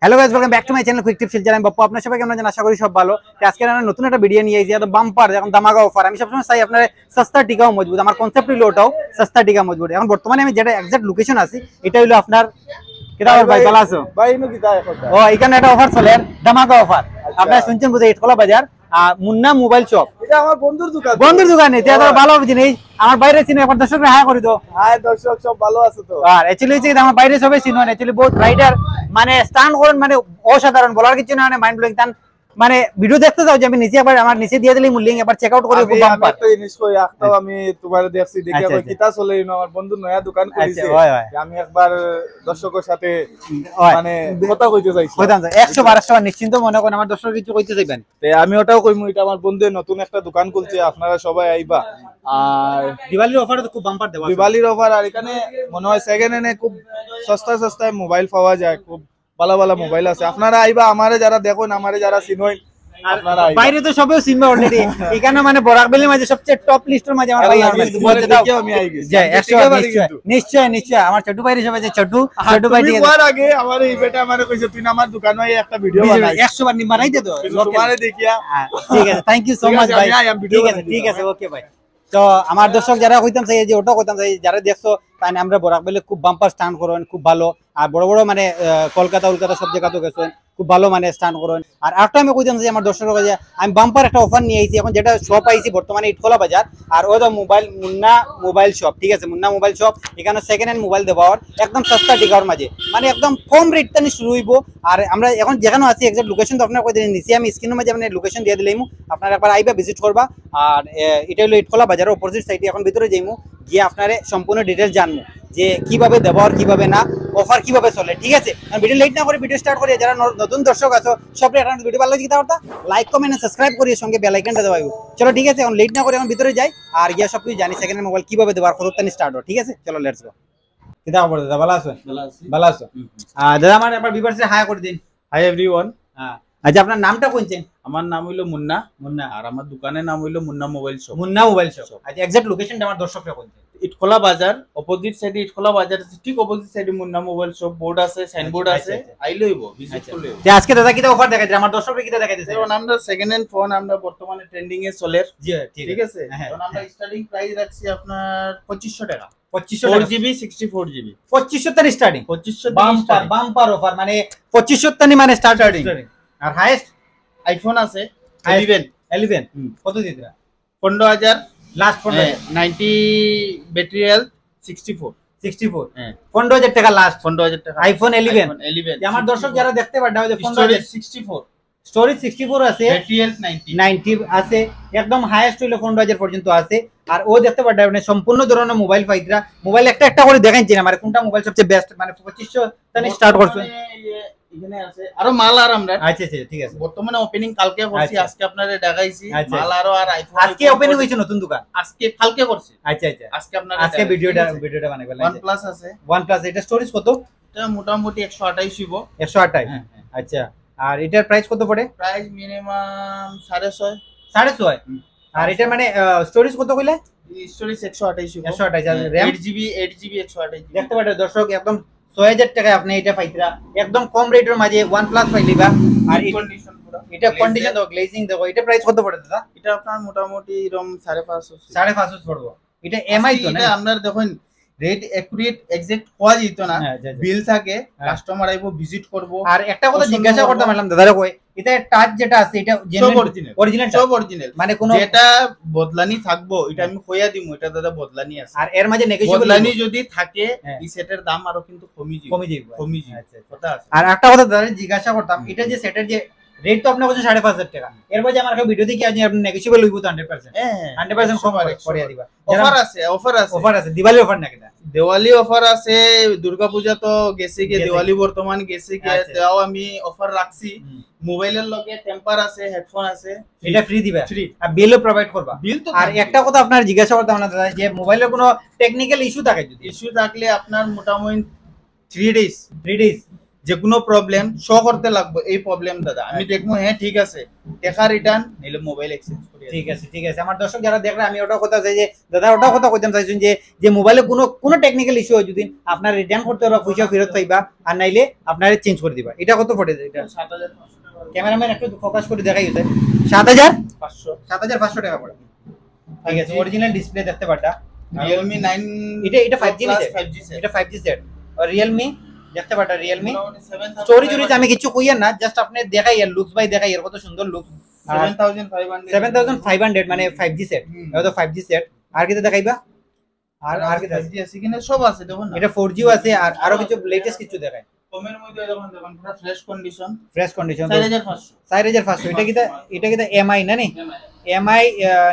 Hello guys, welcome back to my channel quick tips Silchar. আমি বাপ্পু, আপনারা সবাই কেমন আছেন? আশা করি সব ভালো। আজকে আমরা নতুন একটা ভিডিও নিয়ে এসেছি, এটা বাম্পার এখন ধামাকা অফার। আমি সবসময় চাই আপনারা সস্তা টিকাও মজবুত, আমার কনসেপ্ট হলো ওটাও সস্তা টিকা মজবুত। এখন বর্তমানে আমি যেটা এক্সাক্ট লোকেশন আছি এটা হলো আপনার কেডা ভাই ভালো আছো ভাই ইনো কি তাই কথা ও এখানে একটা অফার চলে ধামাকা অফার। আপনারা শুনছেন বুঝে ইটকলা বাজার মুন্না মোবাইল শপ, এটা আমার বন্ধুর দোকান। বন্ধুর দোকান। এটা তো ভালো জিনিস, আমার বাইরে চিনি একবার দর্শকরা হাই করে দাও। হাই দর্শক, সব ভালো আছে তো? আর অ্যাকচুয়ালি হচ্ছে আমার বাইরে সবাই চিনো, অ্যাকচুয়ালি বহুত রাইডার মানে স্টান্ট করেন, মানে অসাধারণ, বলার কিছু না, মানে মাইন্ড ব্লোয়িং। তান মানে ভিডিও দেখতে চাও যে আমি নিচে একবার আমার নিচে দিয়ে দিলেই লিংক একবার চেক আউট করে খুব বাম্পার একটা জিনিস কই আখতাও আমি তোমারে দেখছি দেখি কই কিতা চলে ইনো আমার বন্ধু নয়া দোকান করেছে। আমি একবার দর্শকের সাথে মানে কথা কইতে চাইছি, কইতাম 100 নিশ্চিন্ত মনে করেন আমার দর্শক কিছু কইতে চাইবেন। আমি ওটাও কইমু, এটা আমার বন্ধু নতুন একটা দোকান খুলছে, আপনারা সবাই আইবা। আর দিওয়ালির অফার তো খুব বাম্পার দেওয়া, দিওয়ালির অফার। আর এখানে মনে হয় সেকেন্ড হ্যান্ডে খুব সস্তায় মোবাইল পাওয়া যায়, খুব ভালো ভালো মোবাইল আছে। আপনারা আইবা, আমারে যারা দেখুন, আমারে যারা চিনেন, আপনারা আইবা। বাইরে তো সবাই চিনবে অলরেডি, এখানে মানে বরাকবেলের মাঝে সবচেয়ে টপ লিস্টের মাঝে আমার ভাই আমি আই গেছি। যায় 100 নিশ্চয় আমার ছোট ভাই সবাই যে ছোট ভাই ঠিক আছে। আগে আমার এই বেটা আমারে কইছে তুই আমার দোকানে একটা ভিডিও বানাই, 100 বার বানাই দে তো তোমারে দেখিয়া। ঠিক আছে, থ্যাংক ইউ সো মাচ ভাই। ঠিক আছে ওকে ভাই। তো আমার দর্শক যারা কইতাম চাই যে ওটা কইতাম চাই, যারা দেখছো তাই আমরা বরাকবেলে খুব বাম্পার স্টান্ট করেন, খুব ভালো। আর বড় বড় মানে কলকাতা সব জায়গাতেও গেছেন, খুব ভালো মানে স্টান্ট করেন। আর একটা আমি কইতাম যে আমার দর্শকের কাছে আমি বাম্পার একটা অফার নিয়ে আইছি এখন, যেটা শপ আইছি বর্তমানে ইটকলা বাজার। আর ওই তো মোবাইল মুন্না মোবাইল শপ, ঠিক আছে, মুন্না মোবাইল শপ। এখানে সেকেন্ড হ্যান্ড মোবাইল দেওয়া একদম সস্তা টিকার মাঝে, মানে একদম কম রেট টানি শুরু হইব। আর আমরা এখন যেখানে আছি এক্সাক্ট লোকেশন তো আপনার কই দিন নিছি, আমি স্ক্রিনের মাঝে আপনার লোকেশন দিয়ে দিলাম, আপনারা একবার আইবা ভিজিট করবা। আর এটা হলো ইটকলা বাজারের অপোজিট সাইডে। এখন ভিতরে যাইমু, গিয়ে আপনারা সম্পূর্ণ ডিটেলস জানবো যে কিভাবে দেবো আর কিভাবে না, অফার কিভাবে চলে। ঠিক আছে, ভিডিও লেট না করে ভিডিও স্টার্ট করি। যারা নতুন দর্শক আছো সবাই একটা ভিডিও ভালো লাগে তাহলে লাইক কমেন্ট সাবস্ক্রাইব করিয়ে সঙ্গে বেল আইকনটা দেওয়া। চলো ঠিক আছে, এখন লেট না করে এখন ভিতরে যাই আর গিয়া সব কিছু জানি সেকেন্ড হ্যান্ড মোবাইল কিভাবে দেবো আর কতটানি স্টার্ট হয়। ঠিক আছে, চলো লেটস গো। কিতা খবর দাদা, ভালো আছো? ভালো আছো দাদা? আমার একবার ভিউয়ার্সে হাই করে দিন। Hi everyone. আচ্ছা, আপনার নামটা কোনছেন? আমার নাম হইলো মুন্না। আর আমার দোকানের নাম হইলো Munna mobile shop. Munna mobile shop. আচ্ছা, এক্সাক্ট লোকেশনটা আমার দর্শকরা কোনছেন? ইটকলা বাজার অপোজিট সাইডে, ইটকলা বাজার ঠিক অপোজিট সাইডে মুন্না মোবাইল শপ বোর্ড আছে, সাইনবোর্ড আছে, আইলইবো ভিজিট করলে। আজকে দাদা কিটা অফার দেখাইছে আমার দর্শকরা, কিটা দেখাইতেছে? এখন আমরা সেকেন্ড হ্যান্ড ফোন আমরা বর্তমানে ট্রেন্ডিং এ চলে। জি ঠিক আছে, এখন আমরা স্টার্টিং প্রাইস রাখছি আপনার 2500 টাকা। 2500 4GB 64GB 2500 টাকা স্টার্টিং। 2500 বাম্পার অফার, মানে 2500 টাকা মানে স্টার্টিং। আর হাইয়েস্ট আইফোন আছে 11 কত দিতরা? 15000 লাস্ট 90 ব্যাটারি হেলথ 64 হ্যাঁ 15000 টাকা লাস্ট। 15000 টাকা আইফোন 11 আমার দর্শক যারা দেখতে পারবে যে 64 স্টোরেজ 64 আছে, ব্যাটারি হেলথ 90 আছে, একদম হাইয়েস্ট হইলো 15000 পর্যন্ত আছে। আর ও দেখতে পারবে মানে সম্পূর্ণ ধরনের মোবাইল পাইতরা। মোবাইল একটা করে দেখাইছি না, মানে কোনটা মোবাইল সবচেয়ে বেস্ট, মানে 2500 টাকা স্টার্ট করছে। এখানে আছে আরো মাল। আর আমরা আচ্ছা ঠিক আছে, বর্তমানে ওপেনিং কালকে করছি, আজকে আপনাদের দেখাইছি মাল আরো। আর আইফোন আজকে ওপেনিং হইছে নতুন দোকান, আজকে কালকে করছি। আচ্ছা আজকে ভিডিওটা বানাইবেন। OnePlus আছে, OnePlus এটা স্টোরেজ কত? এটা মোটামুটি 128 হইব। 128 আচ্ছা। আর এটার প্রাইস কত পড়ে? প্রাইস মিনিমাম 6.5 আর এটা মানে স্টোরেজ কত কইলে? স্টোরেজ 128 হইব। 128 আর RAM 8GB 128 দেখতে পারে দর্শক, একদম 6000 টাকায় আপনি এটা পাইতরা একদম কম রেটের মাঝে OnePlus পাইলিবা। আর কন্ডিশন পুরো, এটা কন্ডিশন দাও, গ্লেজিং দাও। এটা প্রাইস কত পড়ে দাদা? এটা আপনার মোটামুটি এরকম 550 পড়বো। এটা এমআই তো না? এটা আপনার দেখুন রেট একুরেট এক্সাক্ট হওয়া যেত না, বিল থাকে, কাস্টমার আইবো ভিজিট করব। আর একটা কথা জিজ্ঞাসা করতে পারলাম দাদারে, কই এটা টাচ যেটা আছে এটা অরিজিনাল মানে কোন যেটা বদলানি থাকবো এটা আমি কইয়া দিমু, এটা দাদা বদলানি আছে। আর এর মাঝে নেগোশিয়েবল বদলানি যদি থাকে এই সেটের দাম আরো কিন্তু কমে যাবে। আচ্ছা কথা আছে। আর একটা কথা দাদা জিজ্ঞাসা করতাম, এটা যে সেটের যে রেট তো আপনার কাছে 5500 টাকা, এর মাঝে আমার ভিডিও দেখি আপনি নেগোশিয়েবল হইবো তো 100% কম করে দিবা। অফার আছে দিওয়ালি অফার না? কিনা দিওয়ালি অফার আছে, দুর্গা পূজা তো গেছে কি, দিওয়ালি বর্তমান গেছে কি, তাও আমি অফার রাখছি। মোবাইলের লগে টেম্পার আছে, হেডফোন আছে, এটা ফ্রি দিবা, ফ্রি। আর বিলও প্রোভাইড করবা। বিল তো। আর একটা কথা আপনার জিজ্ঞাসা করতাম না দাদা, যে মোবাইলের কোনো টেকনিক্যাল ইস্যু থাকে, যদি ইস্যু থাকলে আপনার মোটামুটি 3 days যে কোনো প্রবলেম শো করতে লাগবে এই প্রবলেম দাদা আমি দেখবো হ্যাঁ ঠিক আছে টাকা রিটার্ন নিলে মোবাইল এক্সচেঞ্জ করি ঠিক আছে ঠিক আছে আমার দর্শক যারা দেখলে আমি ওটা কথা চাই যে দাদা ওটা কথা কইতাম চাইছেন যে যে মোবাইলে কোনো টেকনিক্যাল ইস্যু হয় যদি আপনার রিটার্ন করতে পারবা পয়সা ফেরত পাইবা আর নাইলে আপনারা চেঞ্জ করে দিবা এটা কত পড়ে এটা 7500 ক্যামেরাম্যান একটু ফোকাস করে দেখাই হইছে 7500 টাকা পড়ে ঠিক আছে অরিজিনাল ডিসপ্লে দেখতে পারটা Realme 9 এটা 5G নিছে 5G সেট এটা 5G সেট আর Realme দেখতে পারটা Realme স্টোরি জুড়ি আমি কিছু কইয়া না জাস্ট আপনি দেখাই আর লুকস বাই দেখাই এর কত সুন্দর লুক 7500 মানে 5G সেট এটা তো 5G সেট আর কি দেখাইবা আর কি 5G আছে কিনা সব আছে দেখুন না এটা 4G ও আছে আর আরো কিছু লেটেস্ট কিছু দেখায় কমের মধ্যে দেখুন পুরো ফ্রেশ কন্ডিশন 4500 এটা কি এমআই না নি এমআই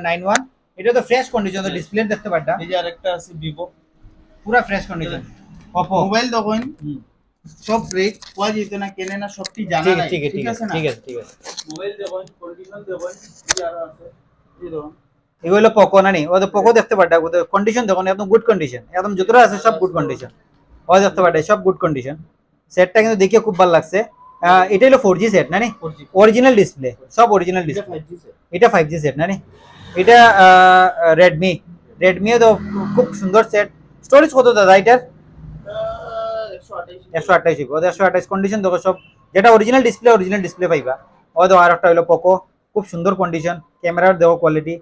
91 এটা তো ফ্রেশ কন্ডিশন তো ডিসপ্লে দেখতে পারটা এই যে আরেকটা আছে Vivo পুরো ফ্রেশ কন্ডিশন Oppo মোবাইল দেখুন সব ব্রেক কোয়া যেত না কেনে না সবটি জানা নাই ঠিক আছে না ঠিক আছে মোবাইল দেখুন কন্ডিশন দেখুন কি আর আছে এই দেখুন এগুলো পোকো না নি ও তো পোকো দেখতে পারটা কন্ডিশন দেখুন একদম গুড কন্ডিশন একদম যতটা আছে সব গুড কন্ডিশন ও দেখতে পারটা সব গুড কন্ডিশন সেটটা কিন্তু দেখে খুব ভালো লাগছে এটা হলো 4G সেট না নি অরিজিনাল ডিসপ্লে সব অরিজিনাল ডিসপ্লে এটা 5G সেট না নি এটা Redmi তো খুব সুন্দর সেট স্টোরেজ কত দাদা এটার 128 কন্ডিশন দেখো সব যেটা অরিজিনাল ডিসপ্লে পাইবা ও তো আরেকটা হলো পোকো খুব সুন্দর কন্ডিশন ক্যামেরার দেখো কোয়ালিটি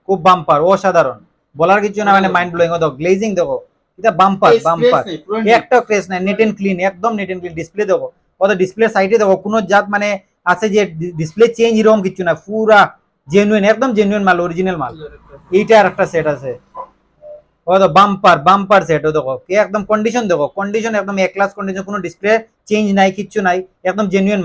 খুব বাম্পার অসাধারণ বলার কিছু না মানে মাইন্ড ব্লোয়িং ও দেখো গ্লেজিং দেখো এটা বাম্পার একটা ক্রেস নাই নেট এন্ড ক্লিন একদম নেট এন্ড ক্লিন ডিসপ্লে দেখো ও তো ডিসপ্লে সাইডে দেখো কোনো জাত মানে আছে যে ডিসপ্লে চেঞ্জ এরকম কিছু না পুরা জেনুইন একদম জেনুইন মাল অরিজিনাল মাল এইটা আরেকটা সেট আছে ও তো বাম্পার সেট ও দেখো কি একদম কন্ডিশন দেখো কন্ডিশন একদম এ ক্লাস কন্ডিশন কোনো ডিসপ্লে চেঞ্জ নাই কিচ্ছু নাই একদম জেনুইন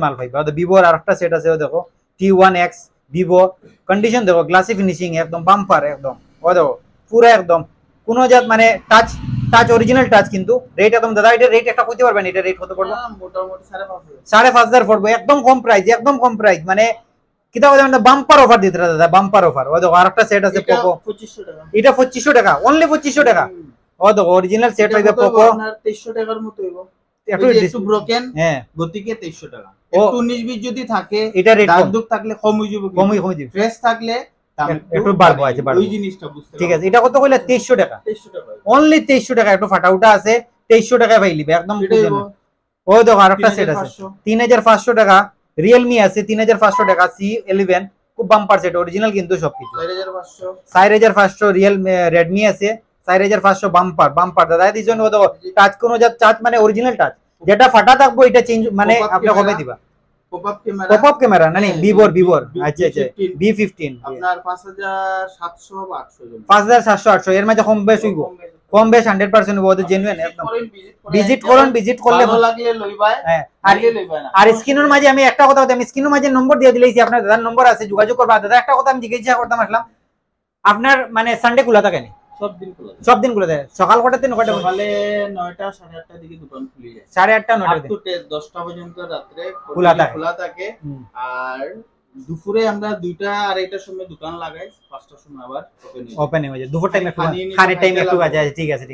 মাল পাইবা ও তো ভিভোর আরেকটা সেট আছে ও দেখো T1X ভিভো কন্ডিশন দেখো গ্লাসি ফিনিশিং একদম বাম্পার একদম ও দেখো পুরো একদম কোনো জাত মানে টাচ অরিজিনাল টাচ কিন্তু রেট একদম দাদা এটা রেট একটা কইতে পারবেন এটা রেট কত পড়বে মোটামুটি 5500 পড়বে একদম কম প্রাইস মানে কিটা বলে মানে বাম্পার অফার দিতে দাদা বাম্পার অফার ও দেখো আরেকটা সেট আছে পোকো 2500 টাকা এটা 2500 টাকা অনলি 2500 টাকা ও দেখো অরিজিনাল সেট হইবে পোকো আপনার 2300 টাকার মতো হইবো একটু ব্রোকেন হ্যাঁ গতিকে 2300 টাকা একটু 19 20 যদি থাকে এটা রেট দাগ থাকলে কম হয়ে যাবে কম ফ্রেশ থাকলে একটু বাড়বো ওই জিনিসটা বুঝতে ঠিক আছে এটা কত কইলা 2300 টাকা অনলি 2300 টাকা একটু ফাটাউটা আছে 2300 টাকা পাইলিবে একদম ও দেখো আরেকটা সেট আছে 3500 টাকা Realme আছে 3500 টাকা C11 খুব বাম্পার সেট অরিজিনাল কিন্তু সবকিছু 4500 Redmi আছে 4500 বাম্পার দাদা দিছেন ও দেখো টাচ কোনো টাচ মানে অরিজিনাল টাচ যেটা ফাটা থাকবো এটা চেঞ্জ মানে আপনি কবে দিবা পপআপ ক্যামেরা না নি ভিভোর আচ্ছা B15 আপনার 5700 বা 800 5700 এর মাঝে কম বেশ 100% হইবো জেনুইন একদম ভিজিট করলে ভালো লাগলে লইবা হ্যাঁ আর স্ক্রিনের মাঝে আমি একটা কথা আমি স্ক্রিনের মাঝে নম্বর দিয়ে দিলেছি আপনার দাদার নম্বর আছে যোগাযোগ করবা দাদা একটা কথা আমি জিজ্ঞাসা করতাম আসলাম আপনার মানে সানডে খোলা থাকে না সব দিন খোলা থাকে সকাল কটার দিন কটা সকালে 9টা 8:30 দিকে দোকান খুলে যায় 8:30 9টা থেকে 10টা পর্যন্ত রাতে খোলা থাকে আর দুপুরে আমরা 2টা 2:30টার সময় দোকান লাগাই 5টার সময় আবার ওপেন হয়ে যায় দুপুর টাইমে খানের টাইমে একটু আছে ঠিক আছে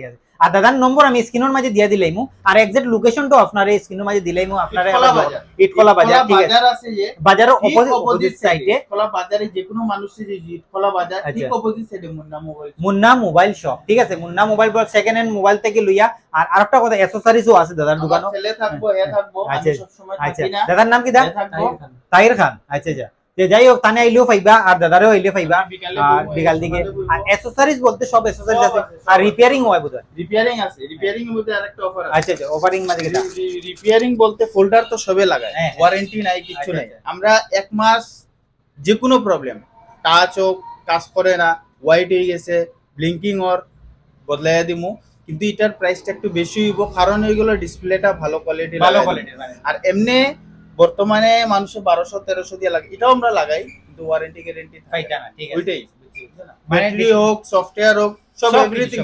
আর দাদার নম্বর আমি স্ক্রিনের মাঝে দিয়ে দিলাইমু আর এক্সাক্ট লোকেশনটা আপনার এই স্ক্রিনের মাঝে দিলাইমু আপনারা ইটকলা বাজার ঠিক আছে বাজার আছে যে বাজারের অপোজিট সাইডে ইটকলা বাজারে যে কোনো মানুষে যে ইটকলা বাজার ঠিক অপোজিট সাইডে মুন্না মোবাইল শপ ঠিক আছে মুন্না মোবাইল বল সেকেন্ড হ্যান্ড মোবাইল থেকে লইয়া আর আরেকটা কথা অ্যাকসেসরিজও আছে দাদার দোকানে ছেলে থাকবো আমি সব সময় থাকি না দাদার নাম কি তাহির খান আচ্ছা যে যাই হোক তানে আইলেও পাইবা আর দাদারও আইলে পাইবা আর বিকাল দিকে আর অ্যাকসেসরিজ বলতে সব অ্যাকসেসরিজ আছে আর রিপেয়ারিং হয় বোধহয় রিপেয়ারিং আছে রিপেয়ারিং এর মধ্যে আরেকটা অফার আছে আচ্ছা অফারিং মানে কি রিপেয়ারিং বলতে ফোল্ডার তো সবে লাগায় ওয়ারেন্টি নাই কিছু নাই আমরা এক মাস যে কোনো প্রবলেম টাচ হোক কাজ করে না হোয়াইট হয়ে গেছে ব্লিঙ্কিং অর বদলাইয়া দিমু কিন্তু এটার প্রাইসটা একটু বেশি হইব কারণ এইগুলো ডিসপ্লেটা ভালো কোয়ালিটির আর এমনি বর্তমানে মানুষ 1200-1300 দিয়ে লাগে এটাও আমরা লাগাই কিন্তু ওয়ারেন্টি গ্যারান্টি থাকে না ঠিক আছে ওইটাই ব্যাটারি হোক সফটওয়্যার হোক সব এভরিথিং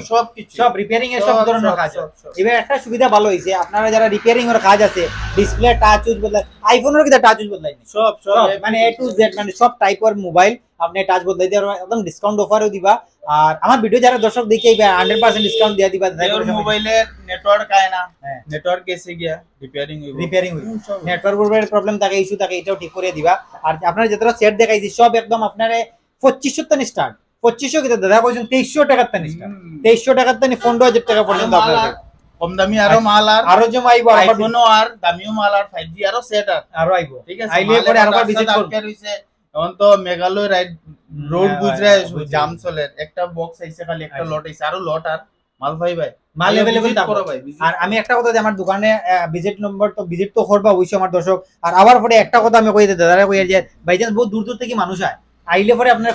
সব রিপেয়ারিং এর সব ধরনের কাজ এবার একটা সুবিধা ভালো হইছে আপনারা যারা রিপেয়ারিং এর কাজ আছে ডিসপ্লে টাচ উইজ বদলাই আইফোনের কি টাচ উইজ বদলাই সব মানে A to Z মানে সব টাইপের মোবাইল আপনি টাচ বদলাই দিবা একদম ডিসকাউন্ট অফারও দিবা আর আমার ভিডিও যারা দর্শক দেখে 100% ডিসকাউন্ট দিয়া দিবা মোবাইলের নেটওয়ার্ক আয় না নেটওয়ার্ক গেছে গিয়া রিপেয়ারিং নেটওয়ার্কের প্রবলেম থাকে ইস্যু থাকে এটাও ঠিক করে দিবা আর আপনারা যেটা সেট দেখাইছি সব একদম আপনারে 2500 টাকা স্টার্ট 2500 কি দাদা কইছেন 2300 টাকা টাকা স্টার্ট 2300 টাকা টাকা 15000 টাকা পর্যন্ত আপনাদের কম দামি আরো মাল আরো জমাইবো আইফোনও আর দামিও মাল আর 5G আরো সেট আরো আইবো ঠিক আছে আইলে পরে আরো ভিজিট করব এখন তো মেঘালয় রাইড রোড গুজরায় জাম চলে একটা বক্স আইছে খালি একটা লট আইছে আরো লট আর মাল ভাই মাল अवेलेबल করো ভাই আর আমি একটা কথা যে আমার দোকানে ভিজিট নম্বর তো ভিজিট তো করবা অবশ্যই আমার দর্শক আর আবার পরে একটা কথা আমি কই দিতে দাদা কই যে ভাইজান বহুত দূর দূর থেকে মানুষ আয় আইলে পরে আপনার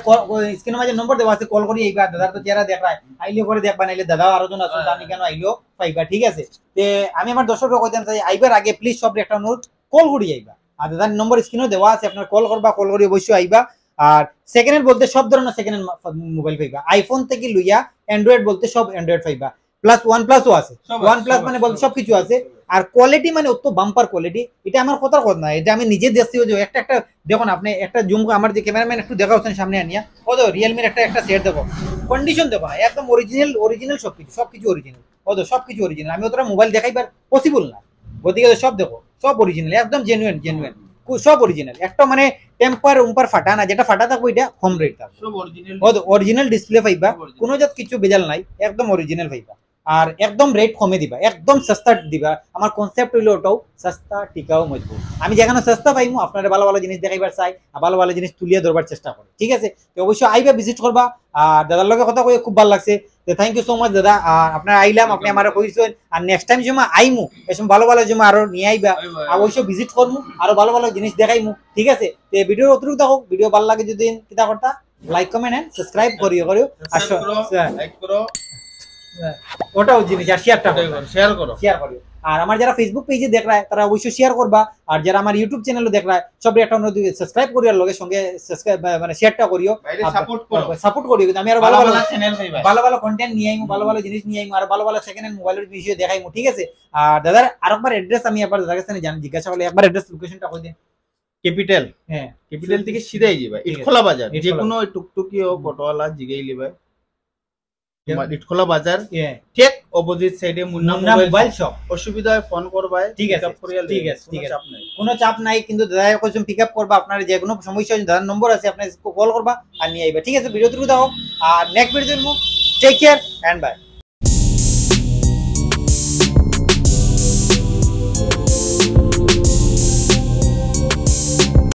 স্ক্রিনে মাঝে নম্বর দেওয়া আছে কল করি এইবা দাদার তো চেহারা দেখায় আইলে পরে দেখবা নাইলে দাদা আরো জন আছে জানি কেন আইলো পাইবা ঠিক আছে তে আমি আমার দর্শককে কইতাম চাই আইবার আগে প্লিজ সব একটা নোট কল করি আইবা আর দাদার নম্বর স্ক্রিনে দেওয়া আছে আপনার কল করবা কল করি অবশ্যই আইবা আর সেকেন্ড হ্যান্ড বলতে সব ধরনের সেকেন্ড হ্যান্ড মোবাইল পাইবা আইফোন থেকে লইয়া অ্যান্ড্রয়েড বলতে সব অ্যান্ড্রয়েড পাইবা প্লাস OnePlus ও আছে OnePlus মানে বলতে সবকিছু আছে আর কোয়ালিটি মানে অত বাম্পার কোয়ালিটি এটা আমার কথার কথা না এটা আমি নিজে দেখছি যে একটা একটা দেখুন আপনি একটা জুম আমার যে ক্যামেরাম্যান একটু দেখাচ্ছেন সামনে আনিয়া ও তো রিয়েলমির একটা সেট দেখো কন্ডিশন দেখো একদম অরিজিনাল সবকিছু অরিজিনাল ও তো সবকিছু অরিজিনাল আমি ওটা মোবাইল দেখাইবার পসিবল না গতিকে সব দেখো সব অরিজিনাল একদম জেনুইন সব অরিজিনাল একটা মানে টেম্পার উম্পার ফাটা না যেটা ফাটা থাকবে এটা হোম রেট থাকবে সব অরিজিনাল অরিজিনাল ডিসপ্লে পাইবা কোনো জাত কিছু বেজাল নাই একদম অরিজিনাল পাইবা আর একদম রেট কমে দিবা একদম সস্তা দিবা আমার কনসেপ্ট হইলো ওটাও সস্তা টিকাও মজবুত আমি যেখানে সস্তা পাইমু আপনারা ভালো ভালো জিনিস দেখাইবার চাই আর ভালো ভালো জিনিস তুলিয়া ধরবার চেষ্টা করি ঠিক আছে তো অবশ্যই আইবা ভিজিট করবা আর দাদার লগে কথা কই খুব ভালো লাগছে তো থ্যাংক ইউ সো মাচ দাদা আর আপনারা আইলাম আপনি আমারে কইছেন আর নেক্সট টাইম যখন আইমু এসম ভালো ভালো যখন আরো নিয়ে আইবা অবশ্যই ভিজিট করমু আরো ভালো ভালো জিনিস দেখাইমু ঠিক আছে তো ভিডিও অতিরিক্ত হোক ভিডিও ভালো লাগে যদি কিতা করতা লাইক কমেন্ট এন্ড সাবস্ক্রাইব করিও আর লাইক করো ওটাও জিনিস আর শেয়ার করো আর আমার যারা ফেসবুক পেজে দেখ রায় তারা অবশ্যই শেয়ার করবা আর যারা আমার ইউটিউব চ্যানেলও দেখ রায় সব একটা অন্য সাবস্ক্রাইব করিও লগে সঙ্গে সাবস্ক্রাইব মানে শেয়ারটা করিও সাপোর্ট করিও কিন্তু আমি আর ভালো চ্যানেল ভালো কন্টেন্ট নিয়ে আইমু ভালো জিনিস নিয়ে আইমু আর ভালো সেকেন্ড হ্যান্ড মোবাইলের বিষয়ে দেখাইমু ঠিক আছে আর দাদার আরেকবার অ্যাড্রেস আমি একবার দাদার কাছে জিজ্ঞাসা করলে একবার অ্যাড্রেস লোকেশনটা কই দেন ক্যাপিটাল ক্যাপিটাল থেকে সিধাই যাবে ইটখোলা বাজার যে কোনো টুকটুকি ও অটোওয়ালা জিগাই লিবা ইটখোলা বাজার ঠিক অপোজিট সাইডে মুন্না মোবাইল শপ অসুবিধা হয় ফোন করবা ঠিক আছে কোনো চাপ নাই কিন্তু দাদা কইছেন পিকআপ করবা আপনারা যে কোনো সমস্যা হয় দাদার নম্বর আছে আপনি কল করবা আর নিয়ে আইবা ঠিক আছে ভিডিও থ্রু দাও আর next video take care and by